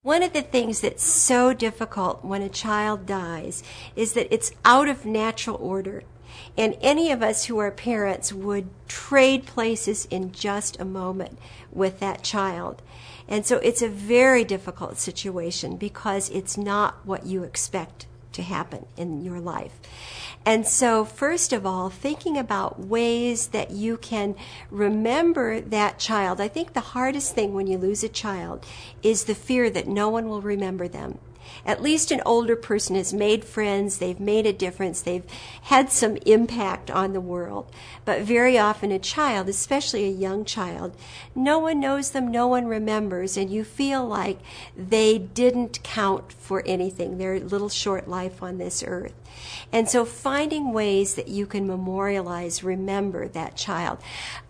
One of the things that's so difficult when a child dies is that it's out of natural order. And any of us who are parents would trade places in just a moment with that child. And so it's a very difficult situation because it's not what you expect to happen in your life. And so first of all, thinking about ways that you can remember that child. I think the hardest thing when you lose a child is the fear that no one will remember them. At least an older person has made friends, they've made a difference, they've had some impact on the world. But very often a child, especially a young child, no one knows them, no one remembers, and you feel like they didn't count for anything, their little short life on this earth. And so finding ways that you can memorialize, remember that child.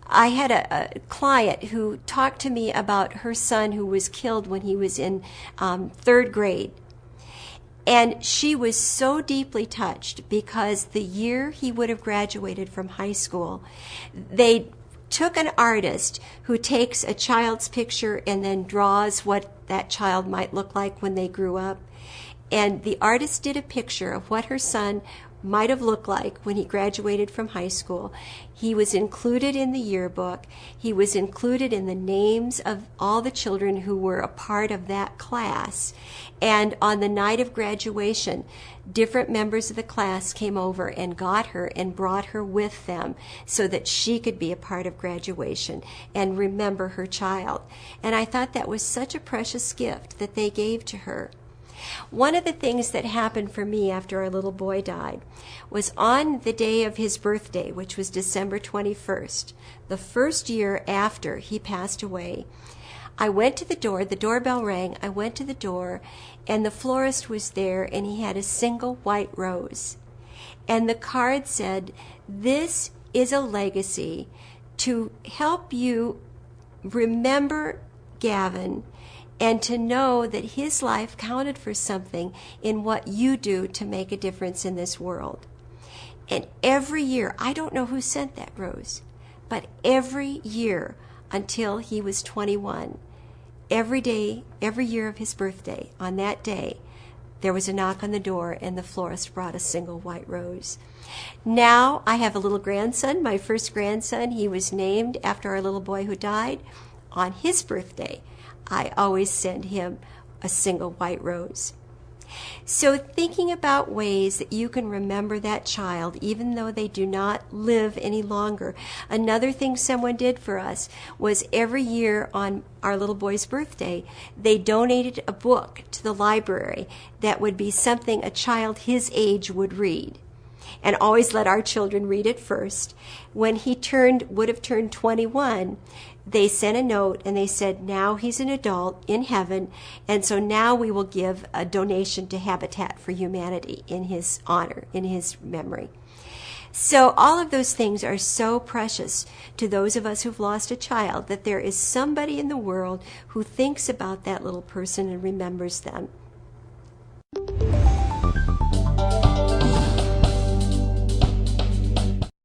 I had a client who talked to me about her son who was killed when he was in third grade. And she was so deeply touched because the year he would have graduated from high school, they took an artist who takes a child's picture and then draws what that child might look like when they grew up. And the artist did a picture of what her son might have looked like when he graduated from high school. He was included in the yearbook. He was included in the names of all the children who were a part of that class. And on the night of graduation, different members of the class came over and got her and brought her with them so that she could be a part of graduation and remember her child. And I thought that was such a precious gift that they gave to her. One of the things that happened for me after our little boy died was on the day of his birthday, which was December 21st, the first year after he passed away. I went to the door, the doorbell rang, I went to the door, and the florist was there, and he had a single white rose. And the card said, "This is a legacy to help you remember Gavin and to know that his life counted for something in what you do to make a difference in this world." And every year, I don't know who sent that rose, but every year until he was 21, every day, every year of his birthday, on that day, there was a knock on the door and the florist brought a single white rose. Now I have a little grandson, my first grandson. He was named after our little boy who died. On his birthday, I always send him a single white rose. So thinking about ways that you can remember that child even though they do not live any longer. Another thing someone did for us was every year on our little boy's birthday, they donated a book to the library that would be something a child his age would read. And always let our children read it first. When he would have turned 21, they sent a note and they said, now he's an adult in heaven, and so now we will give a donation to Habitat for Humanity in his honor, in his memory. So all of those things are so precious to those of us who've lost a child, that there is somebody in the world who thinks about that little person and remembers them.